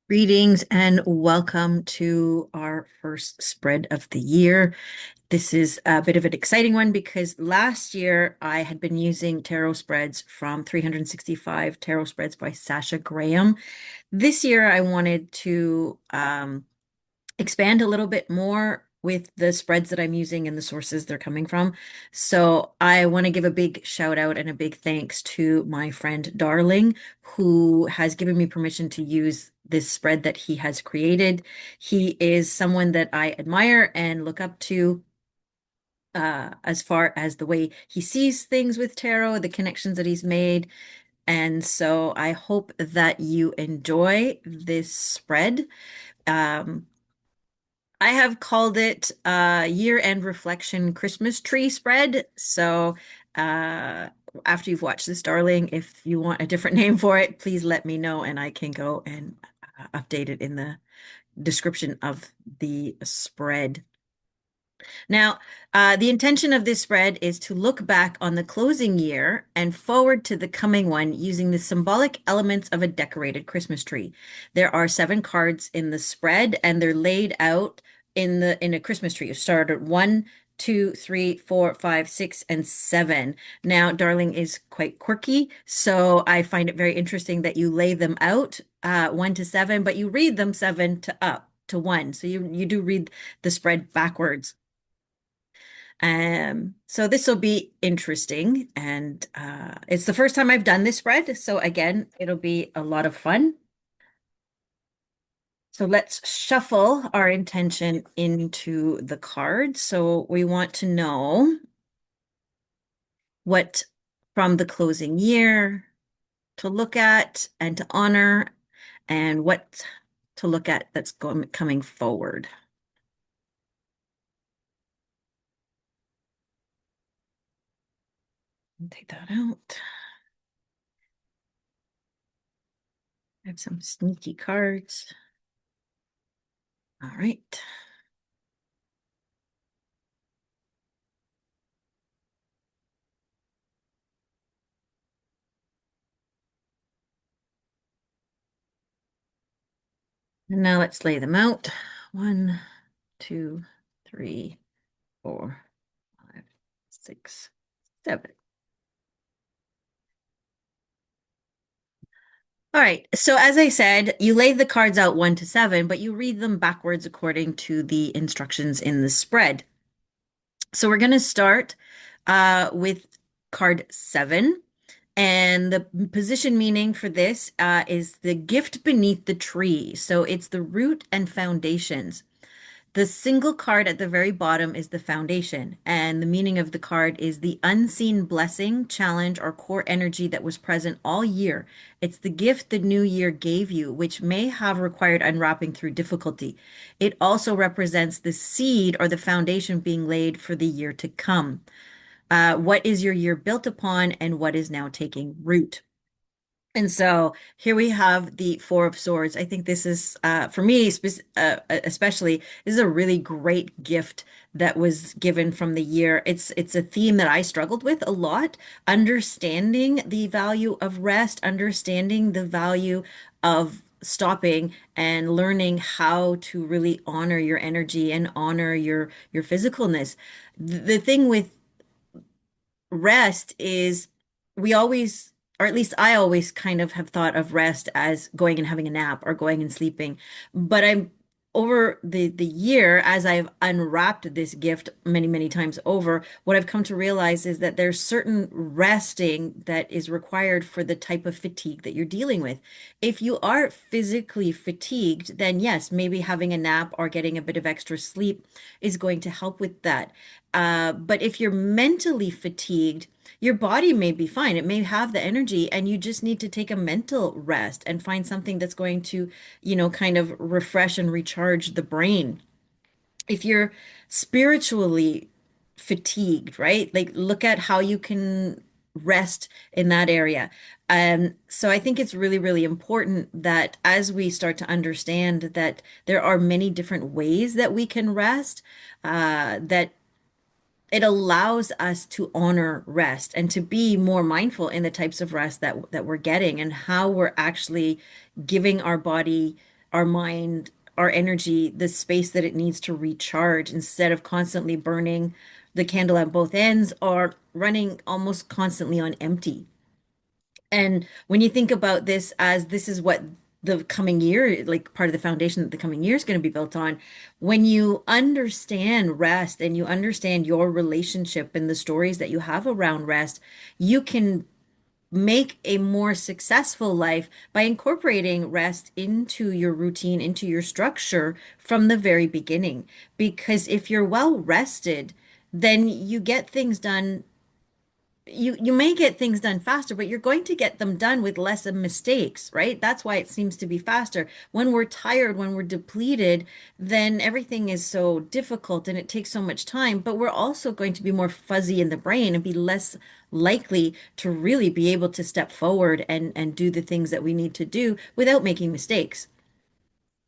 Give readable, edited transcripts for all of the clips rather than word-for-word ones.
Greetings and welcome to our first spread of the year. This is a bit of an exciting one because last year I had been using tarot spreads from 365 Tarot Spreads by Sasha Graham. This year I wanted to expand a little bit more with the spreads that I'm using and the sources they're coming from. So I want to give a big shout out and a big thanks to my friend Darling, who has given me permission to use this spread that he has created. He is someone that I admire and look up to. As far as the way he sees things with tarot, the connections that he's made. And so I hope that you enjoy this spread. Um, I have called it year-end reflection Christmas tree spread. So uh, after you've watched this, darling, if you want a different name for it, please let me know and I can go and update it in the description of the spread. Now, the intention of this spread is to look back on the closing year and forward to the coming one using the symbolic elements of a decorated Christmas tree. There are 7 cards in the spread, and they're laid out in a Christmas tree. You start at 1, 2, 3, 4, 5, 6, and 7. Now, Darling is quite quirky, so I find it very interesting that you lay them out 1 to 7, but you read them 7 to up to 1. So you do read the spread backwards. So this will be interesting, and it's the first time I've done this spread, so again, it'll be a lot of fun. So let's shuffle our intention into the cards. So we want to know what from the closing year to look at and to honor, and what to look at that's coming forward. Take that out. I have some sneaky cards. All right. And now let's lay them out. 1, 2, 3, 4, 5, 6, 7. All right. So as I said, you lay the cards out 1 to 7, but you read them backwards according to the instructions in the spread. So we're going to start with card 7. And the position meaning for this is the gift beneath the tree. So it's the root and foundations. The single card at the very bottom is the foundation, and the meaning of the card is the unseen blessing, challenge, or core energy that was present all year. It's the gift the new year gave you, which may have required unwrapping through difficulty. It also represents the seed or the foundation being laid for the year to come. What is your year built upon, and what is now taking root? And so here we have the Four of Swords. I think this is, for me, especially, this is a really great gift that was given from the year. It's a theme that I struggled with a lot, understanding the value of rest, understanding the value of stopping and learning how to really honor your energy and honor your physicalness. The thing with rest is we always, or at least I always kind of have thought of rest as going and having a nap or going and sleeping. But I'm over the year, as I've unwrapped this gift many, many times over, what I've come to realize is that there's certain resting that is required for the type of fatigue that you're dealing with. If you are physically fatigued, then yes, maybe having a nap or getting a bit of extra sleep is going to help with that. But if you're mentally fatigued, your body may be fine. It may have the energy, and you just need to take a mental rest and find something that's going to, kind of refresh and recharge the brain. If you're spiritually fatigued, right? Like look at how you can rest in that area. So I think it's really, really important that as we start to understand that there are many different ways that we can rest, that it allows us to honor rest and to be more mindful in the types of rest that we're getting and how we're actually giving our body our mind, our energy, the space that it needs to recharge instead of constantly burning the candle at both ends or running almost constantly on empty. And when you think about this as this is what the coming year, like part of the foundation that the coming year is going to be built on, when you understand rest and you understand your relationship and the stories that you have around rest, you can make a more successful life by incorporating rest into your routine, into your structure from the very beginning. Because if you're well rested, then you get things done. You may get things done faster, but you're going to get them done with less of mistakes, right? That's why it seems to be faster. When we're tired, when we're depleted, then everything is so difficult and it takes so much time, but we're also going to be more fuzzy in the brain and be less likely to really be able to step forward and do the things that we need to do without making mistakes.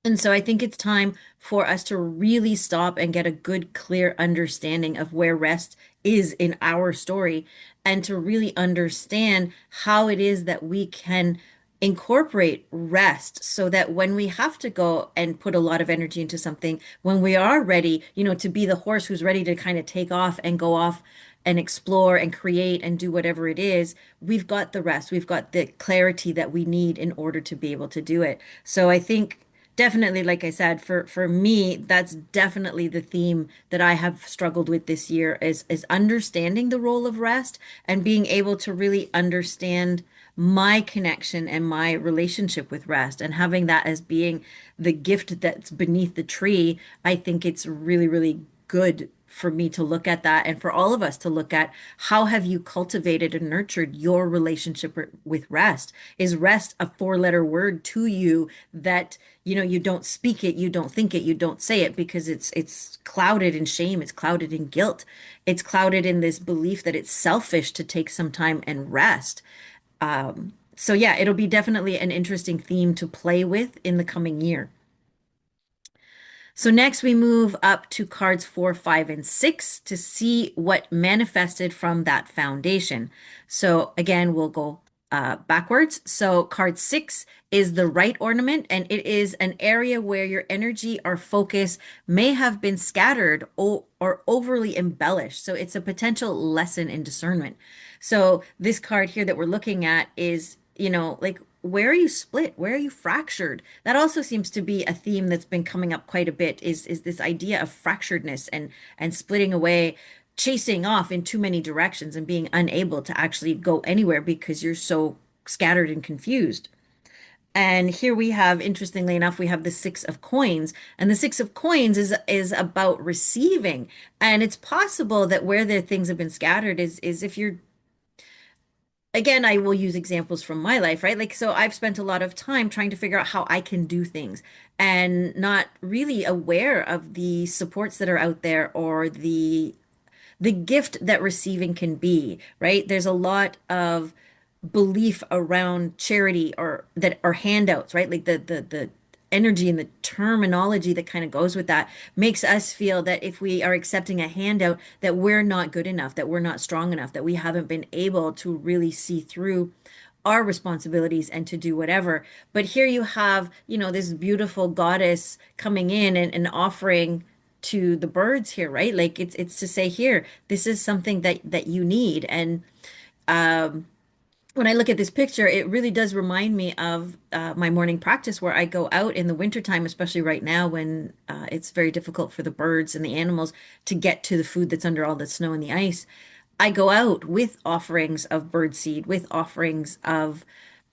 And so I think it's time for us to really stop and get a good, clear understanding of where rest is in our story and to really understand how it is that we can incorporate rest so that when we have to go and put a lot of energy into something, when we are ready, to be the horse who's ready to kind of take off and go off and explore and create and do whatever it is, we've got the rest, we've got the clarity that we need in order to be able to do it. So I think definitely, like I said, for me, that's definitely the theme that I have struggled with this year is understanding the role of rest and being able to really understand my connection and my relationship with rest and having that as being the gift that's beneath the tree. I think it's really, really good for me to look at that and for all of us to look at how have you cultivated and nurtured your relationship with rest? Is rest a four-letter word to you that you don't speak it, you don't think it, you don't say it because it's clouded in shame, it's clouded in guilt, it's clouded in this belief that it's selfish to take some time and rest. So yeah, it'll be definitely an interesting theme to play with in the coming year. So next we move up to cards 4, 5, and 6 to see what manifested from that foundation. So again, we'll go backwards. So card 6 is the right ornament, and it is an area where your energy or focus may have been scattered or overly embellished. So it's a potential lesson in discernment. So this card here that we're looking at is, like where are you split? Where are you fractured? That also seems to be a theme that's been coming up quite a bit is this idea of fracturedness and splitting away, chasing off in too many directions and being unable to actually go anywhere because you're so scattered and confused. And here we have, interestingly enough, we have the Six of Coins, and the Six of Coins is about receiving. And it's possible that where the things have been scattered is if you're again, I will use examples from my life, right? Like, so I've spent a lot of time trying to figure out how I can do things and not really aware of the supports that are out there or the gift that receiving can be, right? There's a lot of belief around charity or that are handouts, right? Like the energy and the terminology that kind of goes with that makes us feel that if we are accepting a handout, that we're not good enough, that we're not strong enough, that we haven't been able to really see through our responsibilities and to do whatever. But here you have, this beautiful goddess coming in and offering to the birds here, right? Like it's to say here, this is something that you need. And um when I look at this picture, it really does remind me of my morning practice where I go out in the wintertime, especially right now when it's very difficult for the birds and the animals to get to the food that's under all the snow and the ice. I go out with offerings of bird seed, with offerings of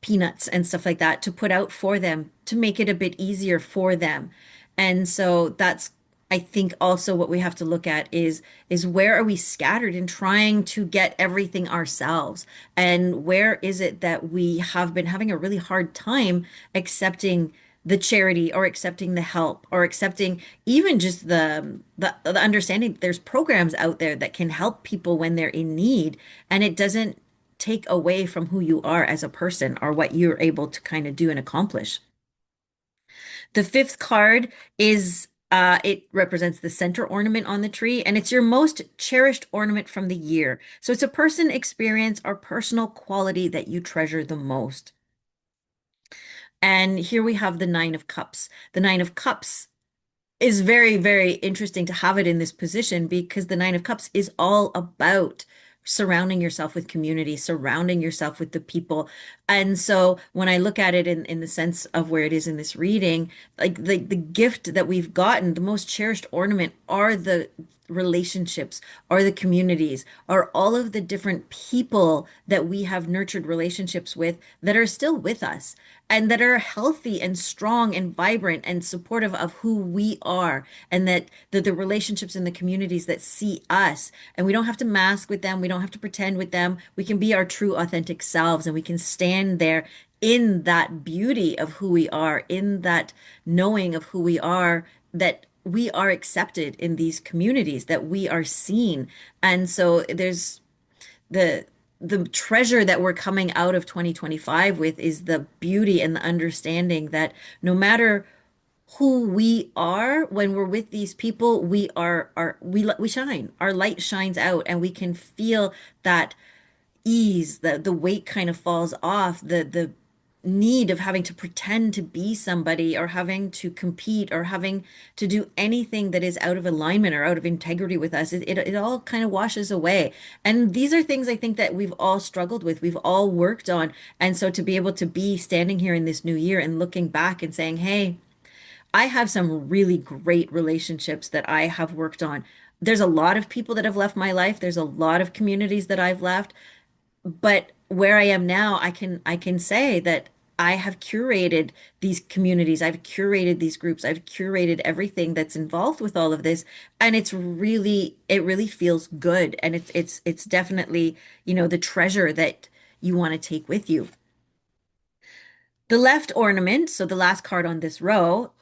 peanuts and stuff like that to put out for them to make it a bit easier for them. And so that's, I think, also what we have to look at is where are we scattered in trying to get everything ourselves? And where is it that we have been having a really hard time accepting the charity or accepting the help or accepting even just the understanding that there's programs out there that can help people when they're in need and it doesn't take away from who you are as a person or what you're able to kind of do and accomplish. The fifth card is it represents the center ornament on the tree, and it's your most cherished ornament from the year. So it's a person, experience, or personal quality that you treasure the most. And here we have the Nine of Cups. The Nine of Cups is very, very interesting to have it in this position because the Nine of Cups is all about surrounding yourself with community, surrounding yourself with the people. And so when I look at it in the sense of where it is in this reading, like the gift that we've gotten, the most cherished ornament are the relationships, are the communities, are all of the different people that we have nurtured relationships with that are still with us and that are healthy and strong and vibrant and supportive of who we are, and that the relationships in the communities that see us, and we don't have to mask with them, we don't have to pretend with them, we can be our true authentic selves, and we can stand there in that beauty of who we are, in that knowing of who we are, that we are accepted in these communities, that we are seen. And so there's the treasure that we're coming out of 2025 with is the beauty and the understanding that no matter who we are, when we're with these people, we shine. Our light shines out, and we can feel that ease, the weight kind of falls off, the need of having to pretend to be somebody, or having to compete, or having to do anything that is out of alignment or out of integrity with us. It all kind of washes away. And these are things I think that we've all struggled with, we've all worked on. And so to be able to be standing here in this new year and looking back and saying, hey, I have some really great relationships that I have worked on. There's a lot of people that have left my life. There's a lot of communities that I've left, but where I am now, I can say that I have curated these communities, I've curated these groups, I've curated everything that's involved with all of this, and it really feels good, and it's definitely, the treasure that you want to take with you. The left ornament, so the last card on this row,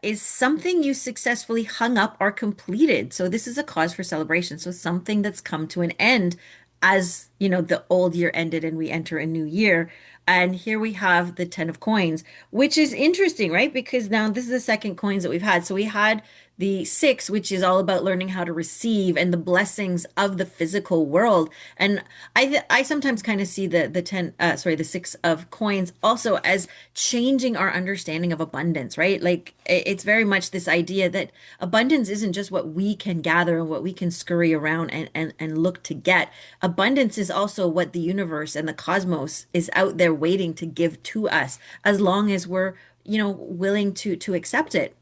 is something you successfully hung up or completed. So this is a cause for celebration. So something that's come to an end as, the old year ended and we enter a new year. And here we have the Ten of Coins, which is interesting, right? Because now this is the second coins that we've had. So we had the six, which is all about learning how to receive and the blessings of the physical world. And I sometimes kind of see the six of coins also as changing our understanding of abundance, right? Like it's very much this idea that abundance isn't just what we can gather and what we can scurry around and look to get. Abundance is also what the universe and the cosmos is out there waiting to give to us, as long as we're, willing to accept it.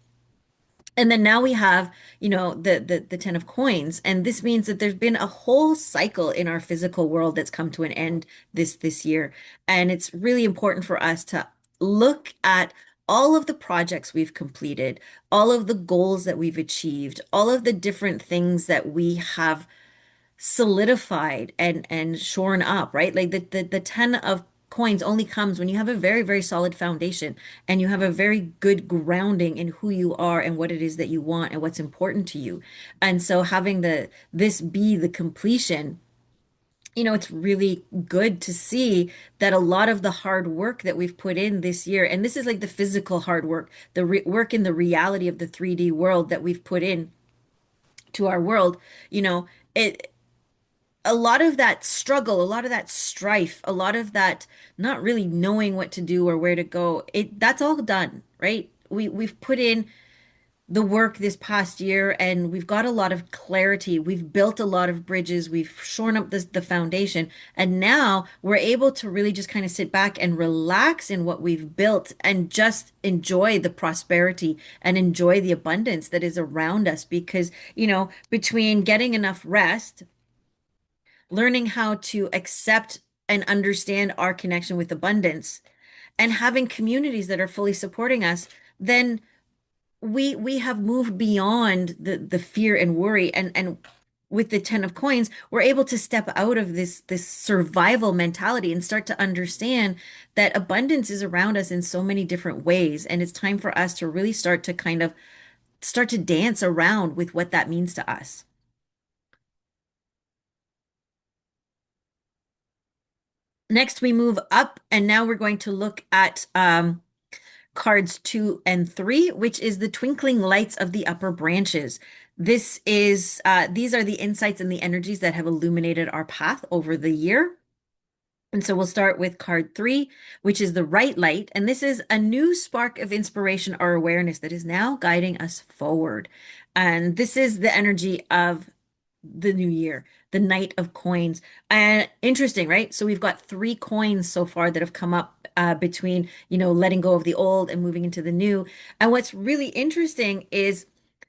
And then now we have, the Ten of Coins, and this means that there's been a whole cycle in our physical world that's come to an end this year, and it's really important for us to look at all of the projects we've completed, all of the goals that we've achieved, all of the different things that we have solidified and shorn up, right? Like the 10 of coins only comes when you have a very, very solid foundation and you have a very good grounding in who you are and what it is that you want and what's important to you. And so having this be the completion, it's really good to see that a lot of the hard work that we've put in this year, and this is like the physical hard work, the re work in the reality of the 3D world that we've put in to our world, it a lot of that struggle, a lot of that strife, a lot of that not really knowing what to do or where to go, that's all done, right? We've put in the work this past year and we've got a lot of clarity. We've built a lot of bridges. We've shorn up the foundation. And now we're able to really just kind of sit back and relax in what we've built and just enjoy the prosperity and enjoy the abundance that is around us. Because, between getting enough rest, learning how to accept and understand our connection with abundance, and having communities that are fully supporting us, then we have moved beyond the fear and worry, and with the 10 of coins we're able to step out of this survival mentality and start to understand that abundance is around us in so many different ways, and it's time for us to really start to kind of start to dance around with what that means to us. Next, we move up, and now we're going to look at cards two and three, which is the twinkling lights of the upper branches. These are the insights and the energies that have illuminated our path over the year. And so we'll start with card three, which is the right light. And this is a new spark of inspiration or awareness that is now guiding us forward. And this is the energy of the new year, the Knight of Coins. And interesting, right? So we've got three coins so far that have come up between, letting go of the old and moving into the new. And what's really interesting is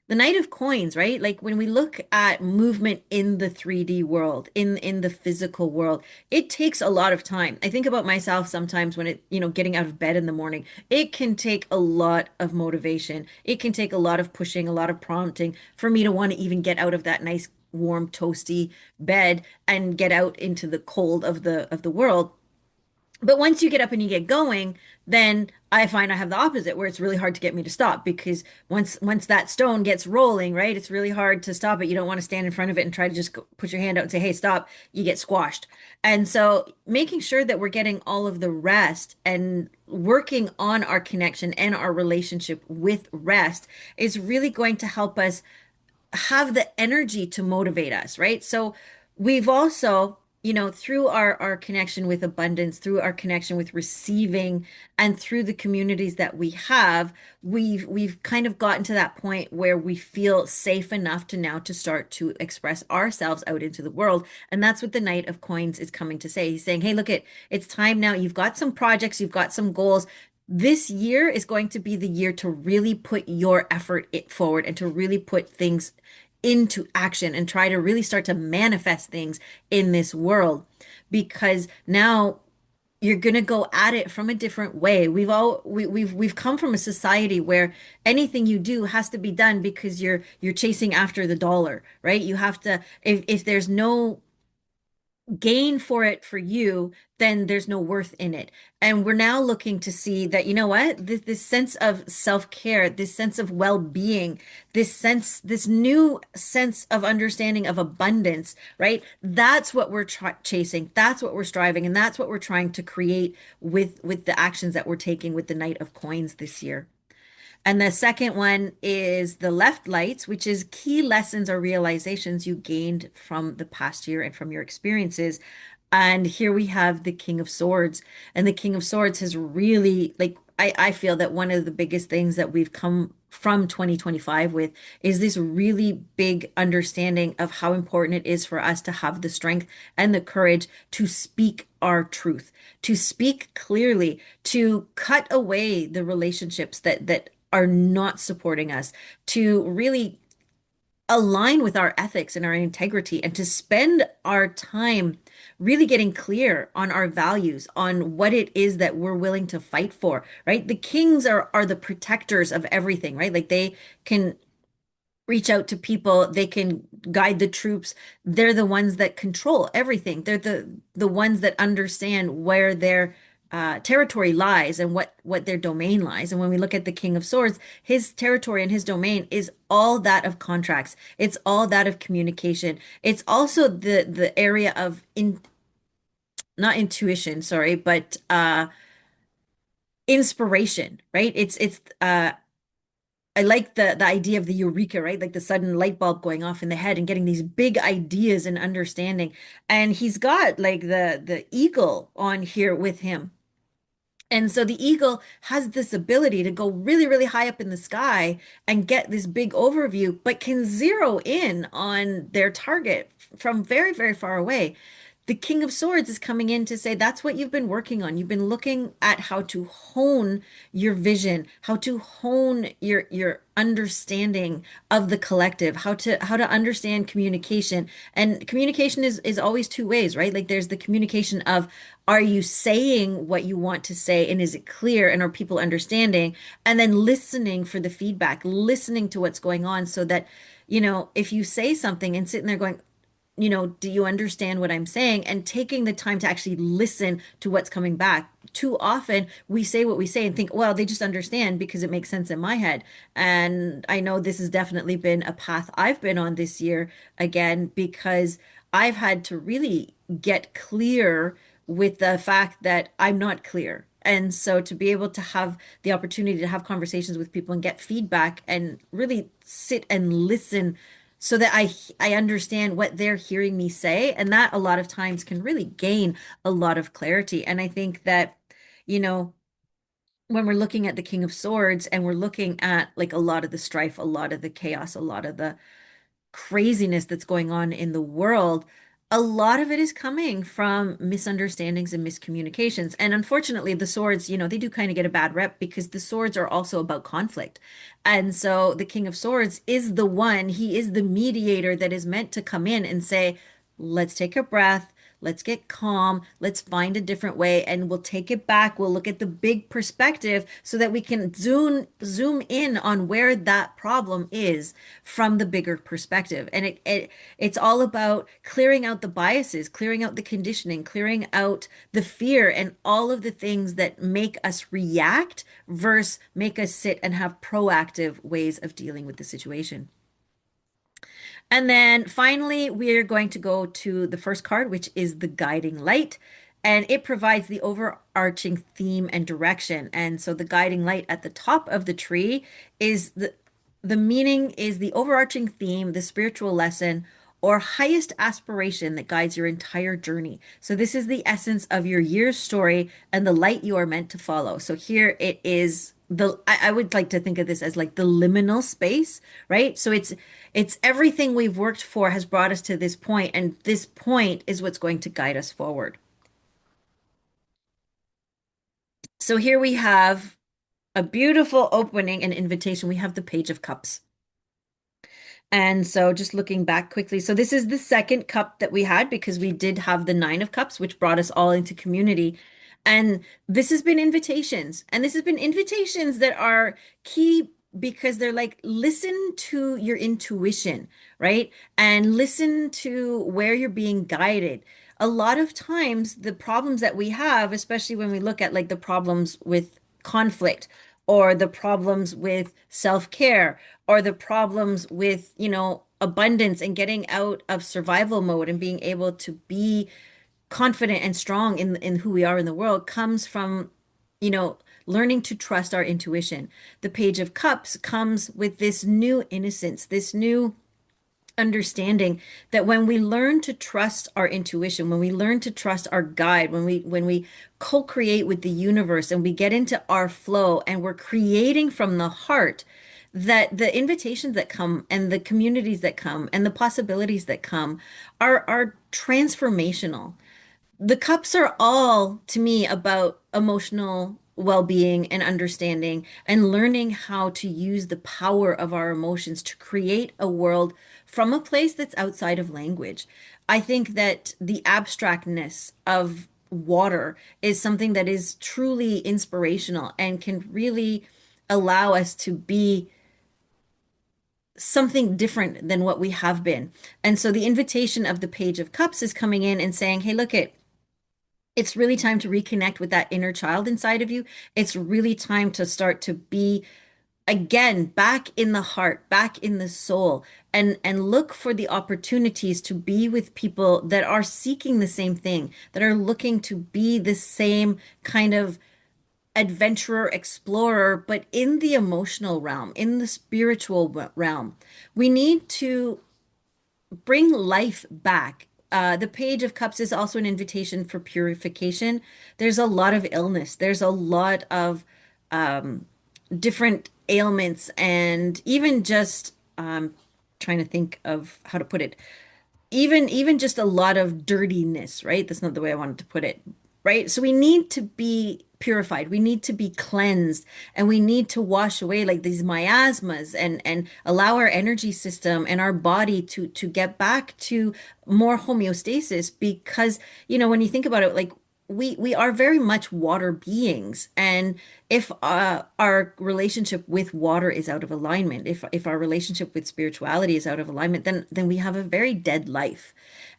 the Knight of Coins, right? Like when we look at movement in the 3D world, in the physical world, it takes a lot of time. I think about myself sometimes when getting out of bed in the morning, it can take a lot of motivation. It can take a lot of pushing, a lot of prompting for me to want to even get out of that nice warm toasty bed and get out into the cold of the world. But once you get up and you get going, then I find I have the opposite where it's really hard to get me to stop because once that stone gets rolling, right, it's really hard to stop it. You don't want to stand in front of it and try to just put your hand out and say, "Hey, stop." You get squashed. And so making sure that we're getting all of the rest and working on our connection and our relationship with rest is really going to help us have the energy to motivate us, right? So we've also, through our connection with abundance, through our connection with receiving, and through the communities that we have, we've kind of gotten to that point where we feel safe enough to now to start to express ourselves out into the world. And that's what the Knight of Coins is coming to say. He's saying, hey, look, it's time now. You've got some projects, you've got some goals. This year is going to be the year to really put your effort forward and to really put things into action and try to really start to manifest things in this world because now you're going to go at it from a different way. We've come from a society where anything you do has to be done because you're chasing after the dollar, right? You have to if there's no gain for it for you, then there's no worth in it. And we're now looking to see that, you know what, this sense of self-care, this sense of well-being, this new sense of understanding of abundance, right? That's what we're chasing. That's what we're striving, and that's what we're trying to create with the actions that we're taking with the Knight of Coins this year. And the second one is the left lights, which is key lessons or realizations you gained from the past year and from your experiences. And here we have the King of Swords. And the King of Swords has really, like, I feel that one of the biggest things that we've come from 2025 with is this really big understanding of how important it is for us to have the strength and the courage to speak our truth, to speak clearly, to cut away the relationships that are not supporting us, to really align with our ethics and our integrity, and to spend our time really getting clear on our values, on what it is that we're willing to fight for, right? The kings are the protectors of everything, right? Like they can reach out to people, they can guide the troops. They're the ones that control everything. They're the ones that understand where their territory lies and what their domain lies. And when we look at the King of Swords, his territory and his domain is all that of contracts. It's all that of communication. It's also the area of not intuition, sorry, but inspiration, right? It's I like the idea of the eureka, right? Like the sudden light bulb going off in the head and getting these big ideas and understanding. And he's got like the eagle on here with him. And so the eagle has this ability to go really, really high up in the sky and get this big overview, but can zero in on their target from very, very far away. The King of Swords is coming in to say that's what you've been working on. You've been looking at how to hone your vision, how to hone your understanding of the collective, how to understand communication. And communication is always two ways, right? Like there's the communication of are you saying what you want to say and is it clear and are people understanding? And then listening for the feedback, listening to what's going on so that, if you say something and sitting there going, do you understand what I'm saying? And taking the time to actually listen to what's coming back. Too often we say what we say and think, well, they just understand because it makes sense in my head. And I know this has definitely been a path I've been on this year again, because I've had to really get clear with the fact that I'm not clear. And so to be able to have the opportunity to have conversations with people and get feedback and really sit and listen so that I understand what they're hearing me say, and that a lot of times can really gain a lot of clarity. And I think that, you know, when we're looking at the King of Swords and we're looking at like a lot of the strife, a lot of the chaos, a lot of the craziness that's going on in the world, a lot of it is coming from misunderstandings and miscommunications. And unfortunately, the swords, they do kind of get a bad rep because the swords are also about conflict. And so the King of Swords is the one, he is the mediator that is meant to come in and say, let's take a breath. Let's get calm. Let's find a different way and we'll take it back. We'll look at the big perspective so that we can zoom in on where that problem is from the bigger perspective. And it's all about clearing out the biases, clearing out the conditioning, clearing out the fear and all of the things that make us react versus make us sit and have proactive ways of dealing with the situation. And then finally, we're going to go to the first card, which is the guiding light. And it provides the overarching theme and direction. And so the guiding light at the top of the tree is the meaning is the overarching theme, the spiritual lesson, or highest aspiration that guides your entire journey. So this is the essence of your year's story and the light you are meant to follow. So here it is I would like to think of this as like the liminal space, right? So it's everything we've worked for has brought us to this point, and this point is what's going to guide us forward. So here we have a beautiful opening and invitation. We have the Page of Cups. And so just looking back quickly, so this is the second cup that we had because we did have the Nine of Cups, which brought us all into community. And this has been invitations. And this has been invitations that are key because they're like, listen to your intuition, right? And listen to where you're being guided. A lot of times, the problems that we have, especially when we look at like the problems with conflict or the problems with self-care or the problems with, abundance and getting out of survival mode and being able to be confident and strong in who we are in the world comes from, you know, learning to trust our intuition. The Page of Cups comes with this new innocence, this new understanding that when we learn to trust our intuition, when we learn to trust our guide, when we co-create with the universe and we get into our flow and we're creating from the heart, that the invitations that come and the communities that come and the possibilities that come are transformational. The cups are all, to me, about emotional well-being and understanding and learning how to use the power of our emotions to create a world from a place that's outside of language. I think that the abstractness of water is something that is truly inspirational and can really allow us to be something different than what we have been. And so the invitation of the Page of Cups is coming in and saying, hey, look it, it's really time to reconnect with that inner child inside of you. It's really time to start to be again back in the heart, back in the soul, and look for the opportunities to be with people that are seeking the same thing, that are looking to be the same kind of adventurer, explorer, but in the emotional realm, in the spiritual realm. We need to bring life back. The Page of Cups is also an invitation for purification. There's a lot of illness. There's a lot of um, different ailments, and even just trying to think of how to put it, even just a lot of dirtiness, right? That's not the way I wanted to put it, right? So we need to be purified. We need to be cleansed and we need to wash away like these miasmas and allow our energy system and our body to get back to more homeostasis because, when you think about it, like we are very much water beings, and if our relationship with water is out of alignment, if our relationship with spirituality is out of alignment, then we have a very dead life.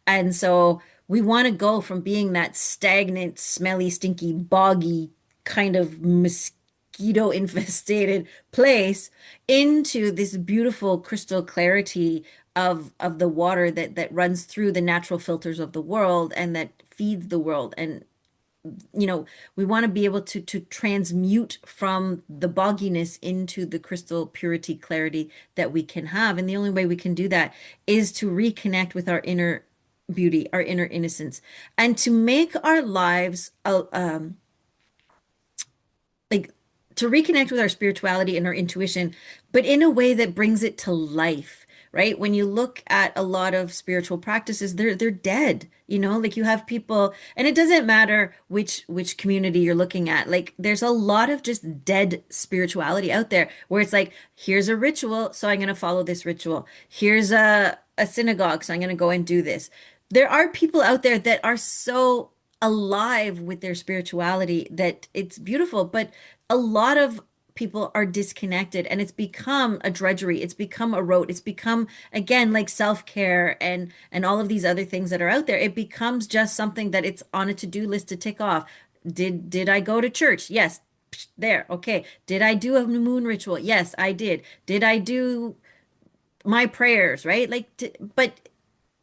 And so we want to go from being that stagnant, smelly, stinky, boggy kind of mosquito infested place into this beautiful crystal clarity of the water that runs through the natural filters of the world and that feeds the world. And you know, we want to be able to transmute from the bogginess into the crystal purity, clarity that we can have. And the only way we can do that is to reconnect with our inner beauty, our inner innocence, and to make our lives like to reconnect with our spirituality and our intuition, but in a way that brings it to life, right? When you look at a lot of spiritual practices, they're dead, you know, like you have people, and it doesn't matter which community you're looking at. Like there's a lot of just dead spirituality out there where it's like, here's a ritual, so I'm going to follow this ritual. Here's a synagogue, so I'm going to go and do this. There are people out there that are so alive with their spirituality that it's beautiful, but a lot of people are disconnected and it's become a drudgery. It's become a rote. It's become again like self-care and all of these other things that are out there. It becomes just something that it's on a to-do list to tick off. Did I go to church? Yes. Psh, there. Okay. Did I do a moon ritual? Yes, I did. Did I do my prayers, right? Like, but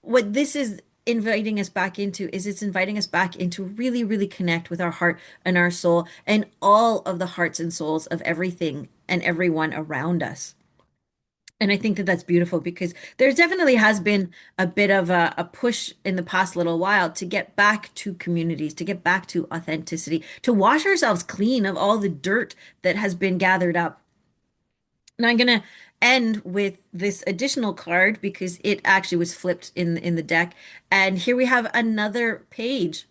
what this is inviting us back into is it's inviting us back into really, really connect with our heart and our soul and all of the hearts and souls of everything and everyone around us. And I think that that's beautiful because there definitely has been a bit of a push in the past little while to get back to communities, to get back to authenticity, to wash ourselves clean of all the dirt that has been gathered up. And I'm gonna end with this additional card because it actually was flipped in the deck. And here we have another page.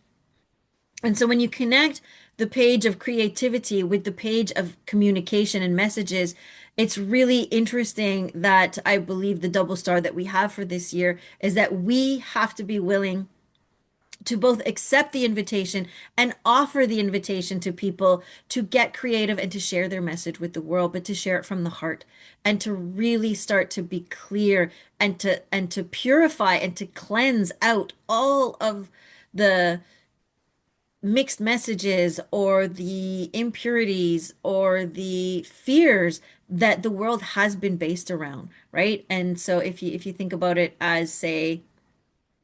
And so when you connect the page of creativity with the page of communication and messages, it's really interesting that I believe the double star that we have for this year is that we have to be willing to both accept the invitation and offer the invitation to people to get creative and to share their message with the world, but to share it from the heart and to really start to be clear and to purify and to cleanse out all of the mixed messages or the impurities or the fears that the world has been based around, right? And so if you think about it as say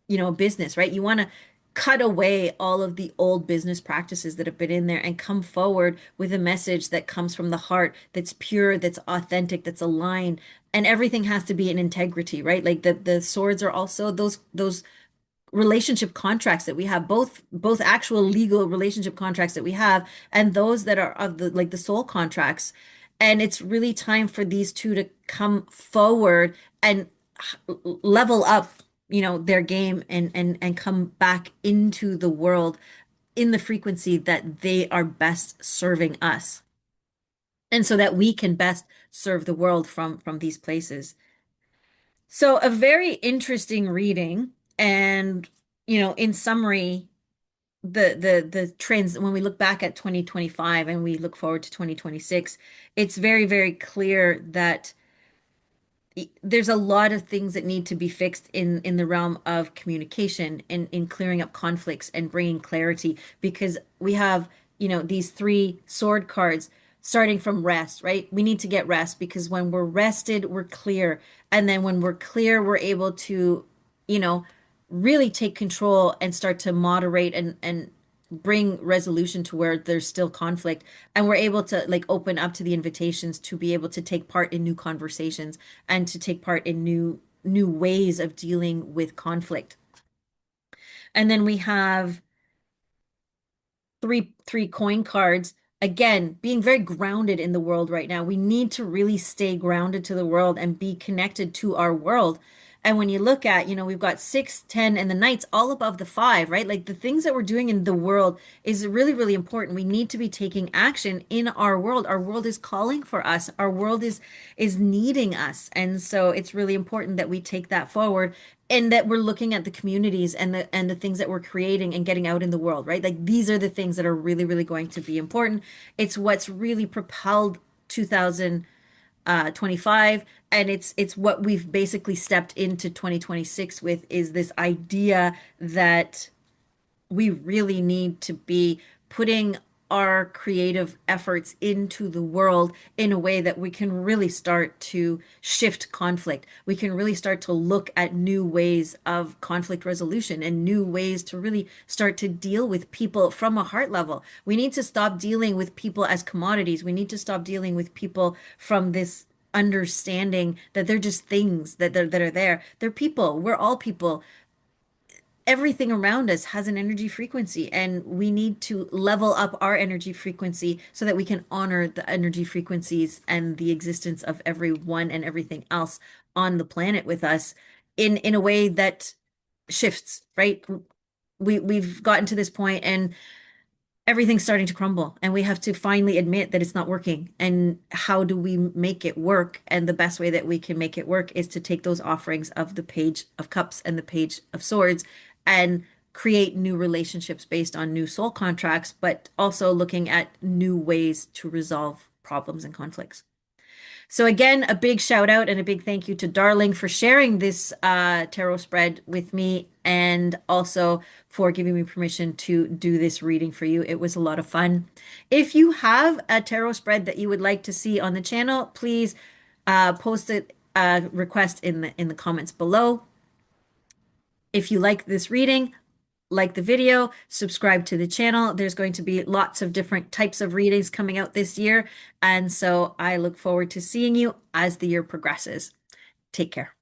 a business, right? You want to cut away all of the old business practices that have been in there and come forward with a message that comes from the heart, that's pure, that's authentic, that's aligned, and everything has to be in integrity, right? Like the swords are also those relationship contracts that we have, both actual legal relationship contracts that we have and those that are of the like the soul contracts. And it's really time for these two to come forward and level up, their game and come back into the world in the frequency that they are best serving us. And so that we can best serve the world from these places. So a very interesting reading. And, in summary, the trends, when we look back at 2025 and we look forward to 2026, it's very, very clear that there's a lot of things that need to be fixed in the realm of communication and in clearing up conflicts and bringing clarity because we have, these three sword cards starting from rest, right? We need to get rest because when we're rested, we're clear. And then when we're clear, we're able to, you know, really take control and start to moderate and bring resolution to where there's still conflict, and we're able to like open up to the invitations to be able to take part in new conversations and to take part in new ways of dealing with conflict. And then we have three coin cards. Again, being very grounded in the world right now. We need to really stay grounded to the world and be connected to our world. And when you look at, we've got 6, 10, and the knights all above the 5, right? Like the things that we're doing in the world is really, really important. We need to be taking action in our world. Our world is calling for us. Our world is needing us. And so it's really important that we take that forward and that we're looking at the communities and the things that we're creating and getting out in the world, right? Like these are the things that are really, really going to be important. It's what's really propelled 2025, and it's what we've basically stepped into 2026 with, is this idea that we really need to be putting our creative efforts into the world in a way that we can really start to shift conflict. We can really start to look at new ways of conflict resolution and new ways to really start to deal with people from a heart level. We need to stop dealing with people as commodities. We need to stop dealing with people from this understanding that they're just things that are there. They're people. We're all people. Everything around us has an energy frequency, and we need to level up our energy frequency so that we can honor the energy frequencies and the existence of everyone and everything else on the planet with us in a way that shifts, right? We've gotten to this point and everything's starting to crumble, and we have to finally admit that it's not working. And how do we make it work? And the best way that we can make it work is to take those offerings of the Page of Cups and the Page of Swords and create new relationships based on new soul contracts, but also looking at new ways to resolve problems and conflicts. So again, a big shout out and a big thank you to Darling for sharing this tarot spread with me, and also for giving me permission to do this reading for you. It was a lot of fun. If you have a tarot spread that you would like to see on the channel, please post it request in the comments below. If you like this reading, like the video, subscribe to the channel. There's going to be lots of different types of readings coming out this year. And so I look forward to seeing you as the year progresses. Take care.